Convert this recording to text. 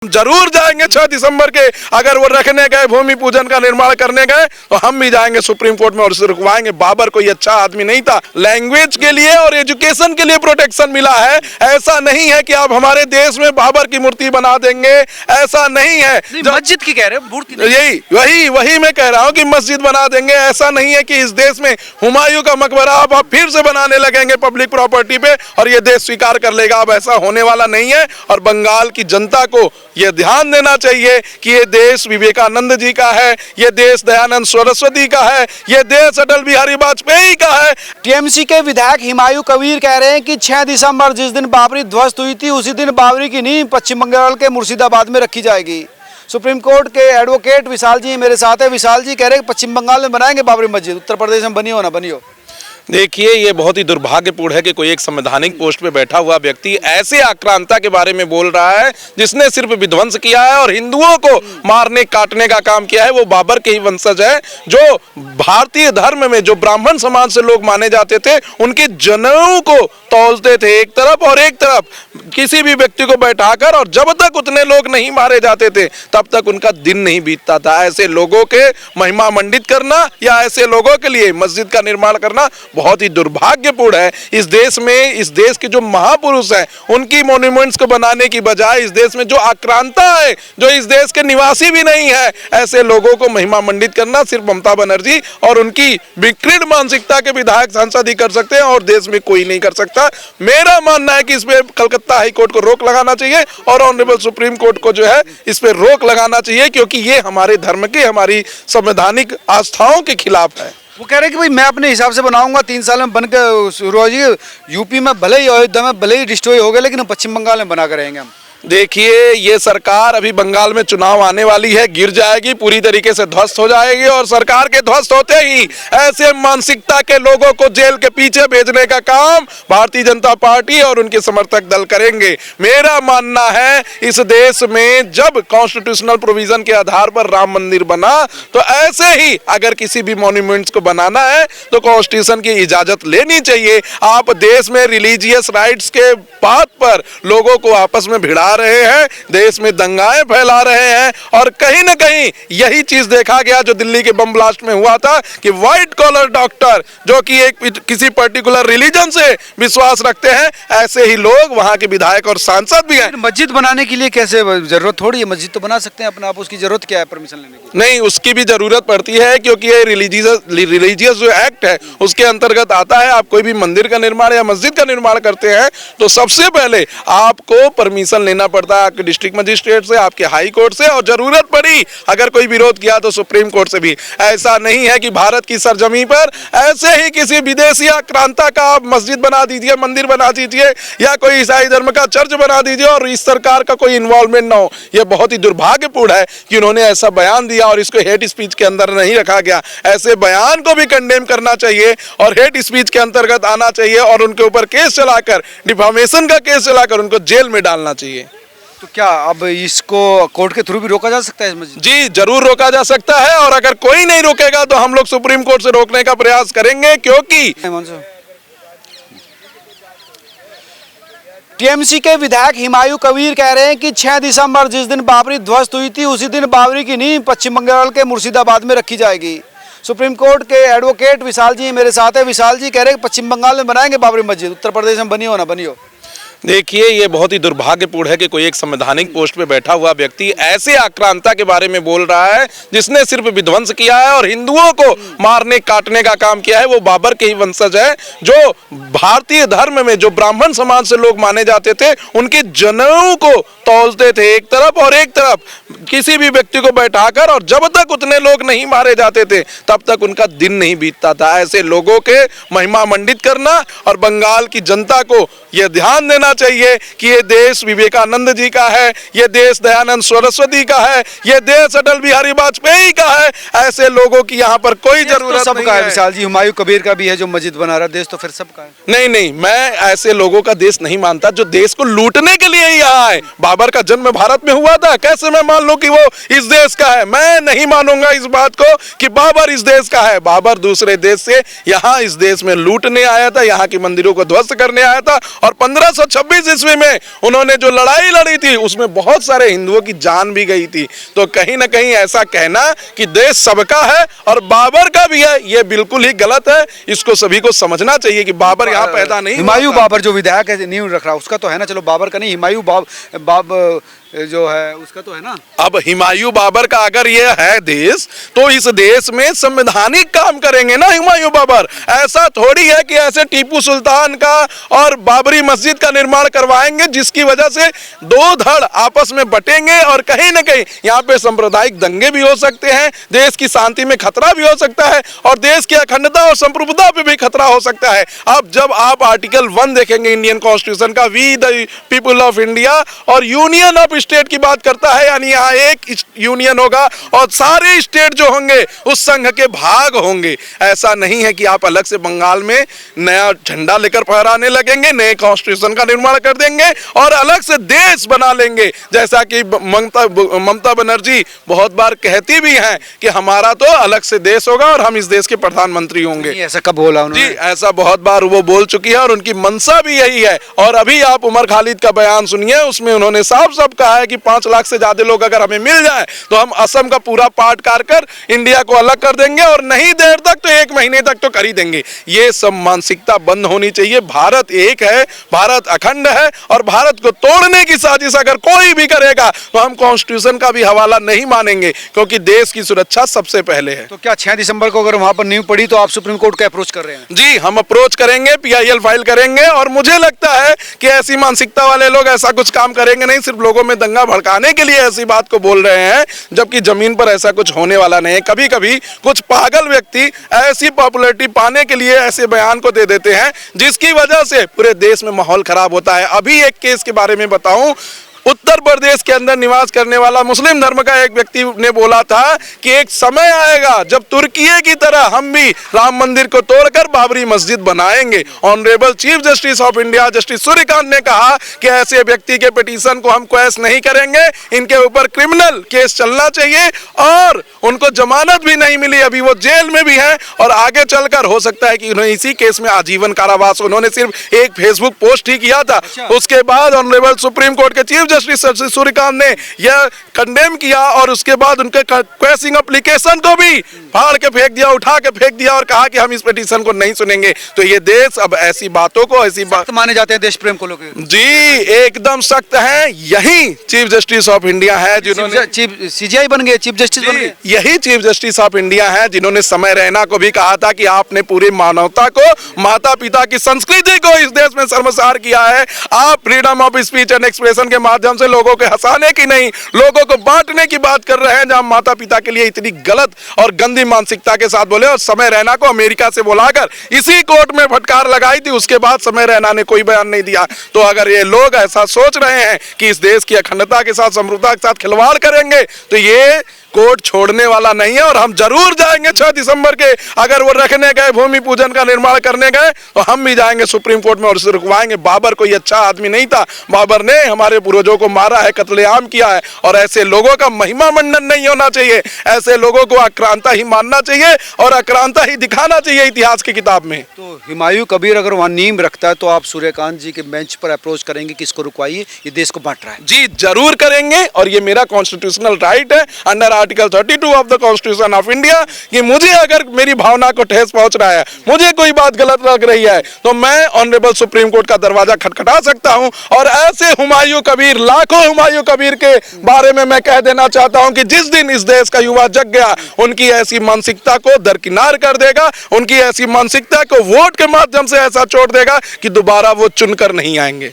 जरूर जाएंगे 6 दिसंबर के। अगर वो रखने गए, भूमि पूजन का निर्माण करने गए, तो हम भी जाएंगे सुप्रीम कोर्ट में और उसे रुकवाएंगे। बाबर कोई अच्छा आदमी नहीं था। लैंग्वेज के लिए और एजुकेशन के लिए प्रोटेक्शन मिला है। ऐसा नहीं है कि आप हमारे देश में बाबर की मूर्ति बना देंगे, ऐसा नहीं है। मस्जिद की कह रहे हैं, मूर्ति यही वही मैं कह रहा हूँ कि मस्जिद बना देंगे। ऐसा नहीं है कि इस देश में हुमायूं का मकबरा आप फिर से बनाने लगेंगे पब्लिक प्रॉपर्टी पे और ये देश स्वीकार कर लेगा। अब ऐसा होने वाला नहीं है। और बंगाल की जनता को यह ध्यान देना चाहिए कि ये देश विवेकानंद जी का है, ये देश दयानंद सरस्वती का है, ये देश अटल बिहारी वाजपेयी का है। टीएमसी के विधायक हुमायूं कबीर कह रहे हैं कि 6 दिसंबर जिस दिन बाबरी ध्वस्त हुई थी, उसी दिन बाबरी की नींव पश्चिम बंगाल के मुर्शिदाबाद में रखी जाएगी। सुप्रीम कोर्ट के एडवोकेट विशाल जी मेरे साथ है। विशाल जी कह रहे हैं कि पश्चिम बंगाल में बनाएंगे बाबरी मस्जिद, उत्तर प्रदेश में बनी हो ना बनी हो। देखिए, ये बहुत ही दुर्भाग्यपूर्ण है कि कोई एक संवैधानिक पोस्ट पे बैठा हुआ व्यक्ति ऐसे आक्रांता के बारे में बोल रहा है जिसने सिर्फ विध्वंस किया है और हिंदुओं को मारने काटने का काम किया है। वो बाबर के ही वंशज है, जो भारतीय धर्म में जो ब्राह्मण समाज से लोग माने जाते थे, उनके जनेऊ को तौलते थे एक तरफ और एक तरफ किसी भी व्यक्ति को बैठाकर, और जब तक उतने लोग नहीं मारे जाते थे तब तक उनका दिन नहीं बीतता था। ऐसे लोगों के महिमा मंडित करना या ऐसे लोगों के लिए मस्जिद का निर्माण करना बहुत ही दुर्भाग्यपूर्ण है। इस देश में, इस देश के जो महापुरुष हैं, उनकी मॉन्यूमेंट्स को बनाने की बजाय इस देश में जो आक्रांता है, जो इस देश के निवासी भी नहीं है, ऐसे लोगों को महिमा मंडित करना सिर्फ ममता बनर्जी और उनकी विकृत मानसिकता के विधायक सांसद ही कर सकते हैं और देश में कोई नहीं कर सकता। मेरा मानना है कि इस पे कलकत्ता हाई कोर्ट को रोक लगाना चाहिए और ऑनरेबल सुप्रीम कोर्ट को जो है इस पे रोक लगाना चाहिए, क्योंकि ये हमारे धर्म के, हमारी संवैधानिक आस्थाओं के खिलाफ है। वो कह रहे हैं कि भाई मैं अपने हिसाब से बनाऊंगा, 3 साल में बनकर शुरू हो जाएगी। यूपी में भले ही, अयोध्या में भले ही डिस्ट्रॉय हो गए, लेकिन पश्चिम बंगाल में बना कर रहेंगे हम। देखिए, ये सरकार अभी बंगाल में चुनाव आने वाली है, गिर जाएगी, पूरी तरीके से ध्वस्त हो जाएगी और सरकार के ध्वस्त होते ही ऐसे मानसिकता के लोगों को जेल के पीछे भेजने का काम भारतीय जनता पार्टी और उनके समर्थक दल करेंगे। मेरा मानना है इस देश में जब कॉन्स्टिट्यूशनल प्रोविजन के आधार पर राम मंदिर बना, तो ऐसे ही अगर किसी भी मॉन्यूमेंट्स को बनाना है तो कॉन्स्टिट्यूशन की इजाजत लेनी चाहिए। आप देश में रिलीजियस राइट्स के बात पर लोगों को आपस में भिड़ा रहे हैं, देश में दंगाएं फैला रहे हैं और कहीं ना कहीं यही चीज देखा गया जो दिल्ली के बम ब्लास्ट में हुआ था कि व्हाइट कॉलर डॉक्टर जो कि एक किसी पर्टिकुलर रिलीजन से विश्वास रखते हैं, ऐसे ही लोग वहां के विधायक और सांसद भी हैं। मस्जिद बनाने के लिए कैसे जरूरत थोड़ी है, मस्जिद तो बना सकते हैं अपना आप, उसकी जरूरत क्या है परमिशन लेने की? नहीं, उसकी भी जरूरत पड़ती है, क्योंकि ये रिलीजियस जो एक्ट है उसके अंतर्गत आता है। आप कोई भी मंदिर का निर्माण या मस्जिद का निर्माण करते हैं तो सबसे पहले आपको परमिशन लेना पड़ता है आपके डिस्ट्रिक्ट मजिस्ट्रेट से, आपके हाई कोर्ट से, और जरूरत पड़ी अगर कोई विरोध किया तो सुप्रीम कोर्ट से भी। ऐसा नहीं है कि भारत की सरजमी पर ऐसे ही किसी विदेशी आक्रांता का आप मस्जिद बना दीजिए, मंदिर बना दीजिए या कोई ईसाई धर्म का चर्च बना दीजिए और इस सरकार का कोई इन्वॉल्वमेंट ना हो। यह बहुत ही दुर्भाग्यपूर्ण है कि उन्होंने ऐसा बयान दिया और इसको हेट स्पीच के अंदर नहीं रखा गया। ऐसे बयान को भी कंडेम करना चाहिए और हेट स्पीच के अंतर्गत आना चाहिए और उनके ऊपर केस चलाकर, डिफामेशन का केस चलाकर उनको जेल में डालना चाहिए। तो क्या अब इसको कोर्ट के थ्रू भी रोका जा सकता है इस मस्जिद? जी, जरूर रोका जा सकता है और अगर कोई नहीं रोकेगा तो हम लोग सुप्रीम कोर्ट से रोकने का प्रयास करेंगे, क्योंकि टीएमसी के विधायक हुमायूं कबीर कह रहे हैं कि 6 दिसंबर जिस दिन बाबरी ध्वस्त हुई थी, उसी दिन बाबरी की नींव पश्चिम बंगाल के मुर्शिदाबाद में रखी जाएगी। सुप्रीम कोर्ट के एडवोकेट विशाल जी मेरे साथ है। विशाल जी कह रहे हैं कि पश्चिम बंगाल में बनाएंगे बाबरी मस्जिद, उत्तर प्रदेश में बनी हो ना बनी हो। देखिए, ये बहुत ही दुर्भाग्यपूर्ण है कि कोई एक संवैधानिक पोस्ट पे बैठा हुआ व्यक्ति ऐसे आक्रांता के बारे में बोल रहा है जिसने सिर्फ विध्वंस किया है और हिंदुओं को मारने काटने का काम किया है। वो बाबर के ही वंशज है, जो भारतीय धर्म में जो ब्राह्मण समाज से लोग माने जाते थे, उनके जनेऊ को तौलते थे एक तरफ और एक तरफ किसी भी व्यक्ति को बैठाकर, और जब तक उतने लोग नहीं मारे जाते थे तब तक उनका दिन नहीं बीतता था। ऐसे लोगों के महिमा मंडित करना और बंगाल की जनता को यह ध्यान देना चाहिए कि ये देश विवेकानंद जी का है, ये देश दयानंद सरस्वती का है, ये देश अटल बिहारी वाजपेयी का है। ऐसे लोगों की यहाँ पर कोई जरूरत तो सबका है। विशाल जी, हुमायूं कबीर का भी है जो मस्जिद बना रहा है, देश तो फिर सबका है। नहीं नहीं, मैं ऐसे लोगों का देश नहीं मानता जो देश को लूटने के लिए ही यहाँ है। बाबर का जन्म भारत में हुआ था, कैसे मैं मान लूं कि वो इस देश का है? मैं नहीं मानूंगा इस बात को कि बाबर इस देश का है। बाबर दूसरे देश से यहाँ इस देश में लूटने आया था, यहाँ के मंदिरों को ध्वस्त करने आया था और 1526 1926 ईस्वी में उन्होंने जो लड़ाई लड़ी थी उसमें बहुत सारे हिंदुओं की जान भी गई थी। तो कहीं ना कहीं ऐसा कहना कि देश सबका है और बाबर का भी है, ये बिल्कुल ही गलत है। इसको सभी को समझना चाहिए कि बाबर यहाँ पैदा नहीं हुआ हुमायूं था। बाबर जो विधायक है नींव रख रहा उसका तो है ना, चलो बाबर का नहीं, हुमायूं जो है उसका तो है ना। अब हुमायूं बाबर का अगर ये है देश, तो इस देश में संवैधानिक काम करेंगे ना हुमायूं बाबर। ऐसा थोड़ी है कि ऐसे टीपू सुल्तान का और बाबरी मस्जिद का निर्माण करवाएंगे जिसकी वजह से दो धड़ आपस में बटेंगे और कहीं ना कहीं यहाँ पे सांप्रदायिक दंगे भी हो सकते हैं, देश की शांति में खतरा भी हो सकता है और देश की अखंडता और संप्रभुता पे भी खतरा हो सकता है। अब जब आप आर्टिकल 1 देखेंगे इंडियन कॉन्स्टिट्यूशन का, we the people of India और यूनियन ऑफ स्टेट की बात करता है, यानी यहाँ एक यूनियन होगा और सारे स्टेट जो होंगे उस संघ के भाग होंगे। ऐसा नहीं है कि आप अलग से बंगाल में नया झंडा लेकर फहराने लगेंगे, नए कॉन्स्टिट्यूशन का निर्माण कर देंगे और अलग से देश बना लेंगे, जैसा कि ममता बनर्जी बहुत बार कहती भी हैं कि हमारा तो अलग से देश होगा और हम इस देश के प्रधानमंत्री होंगे। ऐसा कब बोला उन्होंने? जी, ऐसा बहुत बार वो बोल चुकी है और उनकी मंशा भी यही है। और अभी आप उमर खालिद का बयान सुनिए, उसमें उन्होंने साफ साफ कहा है कि 5 लाख से ज्यादा लोग अगर हमें मिल जाए तो हम असम का पूरा पार्ट काट कर इंडिया को अलग कर देंगे और नहीं देर तक तो 1 महीने तक तो कर ही देंगे। ये सब मानसिकता बंद होनी चाहिए। भारत एक है, भारत अखंड है और भारत को तोड़ने की साजिश अगर कोई भी करेगा तो हम कॉन्स्टिट्यूशन का भी हवाला नहीं मानेंगे, क्योंकि देश की सुरक्षा सबसे पहले है। तो क्या 6 दिसंबर को अगर वहां पर नींव पड़ी तो आप सुप्रीम कोर्ट का अप्रोच कर रहे हैं? जी, हम अप्रोच करेंगे, PIL फाइल करेंगे और मुझे लगता है कि ऐसी मानसिकता वाले लोग ऐसा कुछ काम करेंगे नहीं, सिर्फ लोगों में दंगा भड़काने के लिए ऐसी बात को बोल रहे हैं, जबकि जमीन पर ऐसा कुछ होने वाला नहीं है। कभी कभी कुछ पागल व्यक्ति ऐसी पॉपुलैरिटी पाने के लिए ऐसे बयान को दे देते हैं जिसकी वजह से पूरे देश में माहौल खराब होता है। अभी एक केस के बारे में बताऊं, उत्तर प्रदेश के अंदर निवास करने वाला मुस्लिम धर्म का एक व्यक्ति ने बोला था कि एक समय आएगा जब तुर्की की तरह हम भी राम मंदिर को तोड़कर बाबरी मस्जिद बनाएंगे। Honourable chief justice of India justice Suryakant ने कहा कि ऐसे व्यक्ति के पिटीशन को हम क्वेश नहीं करेंगे, इनके ऊपर क्रिमिनल केस चलना चाहिए और उनको जमानत भी नहीं मिली, अभी वो जेल में भी हैं और आगे चलकर हो सकता है कि उन्हें इसी केस में आजीवन कारावास। उन्होंने सिर्फ एक फेसबुक पोस्ट ही किया था। उसके बाद ऑनरेबल सुप्रीम कोर्ट के चीफ जस्टिस सूर्यकांत ने यह कंडेम किया और उसके बाद उनके क्वेश्चनिंग एप्लीकेशन को भी फाड़ के फेंक दिया, उठा के फेंक दिया और कहा कि हम इस पिटीशन को नहीं सुनेंगे। तो ये देश अब ऐसी बातों को ऐसी बात माने जाते हैं देश प्रेम को लोग। जी, एकदम सख्त है। यही चीफ जस्टिस ऑफ इंडिया है जिन्होंने चीफ CGI बन गए, चीफ जस्टिस बन गए। यही चीफ जस्टिस ऑफ इंडिया है जिन्होंने समय रैना को भी कहा था कि आपने पूरी मानवता को, माता पिता की संस्कृति को इस देश में शर्मसार किया है। आप freedom of speech and expression के माध्यम से लोगों के हंसाने की नहीं, लोगों को बांटने की बात कर रहे हैं, जहां माता पिता के लिए इतनी गलत और गंदी मानसिकता के साथ बोले। और समय रैना को अमेरिका से बुलाकर इसी कोर्ट में फटकार लगाई थी, उसके बाद समय रैना ने कोई बयान नहीं दिया। तो अगर ये लोग ऐसा सोच रहे हैं कि इस देश की अखंडता के साथ, समृद्धता के साथ खिलवाड़ करेंगे तो ये कोर्ट छोड़ने वाला नहीं है और हम जरूर जाएंगे 6 दिसंबर के। अगर वो रखने गए, भूमि पूजन का निर्माण करने गए, तो हम भी जाएंगे सुप्रीम कोर्ट में और उसे रुकवाएंगे। बाबर कोई अच्छा आदमी नहीं था, बाबर ने हमारे पूर्वजों को मारा है, कत्लेआम किया है और ऐसे लोगों का महिमा मंडन नहीं होना चाहिए। ऐसे लोगों को आक्रांता ही मानना चाहिए और आक्रांता ही दिखाना चाहिए इतिहास की किताब में। तो हुमायूं कबीर अगर वहाँ नींव रखता है तो आप सूर्यकांत जी के बेंच पर अप्रोच करेंगे कि इसको रुकवाइए, ये देश को बांट रहा है? जी, जरूर करेंगे और ये मेरा कॉन्स्टिट्यूशनल राइट है under article 32 of the constitution of India कि मुझे अगर मेरी भावना को ठेस पहुंच रहा है, मुझे कोई बात गलत लग रही है, तो मैं ऑनरेबल सुप्रीम कोर्ट का दरवाजा खटखटा सकता हूं। और ऐसे हुमायूं कबीर, लाखों हुमायूं कबीर के बारे में मैं कह देना चाहता हूं कि जिस दिन इस देश का युवा जग गया, उनकी ऐसी मानसिकता को दरकिनार कर देगा, उनकी ऐसी मानसिकता को वोट के माध्यम से ऐसा छोड़ देगा कि दोबारा वो चुनकर नहीं आएंगे।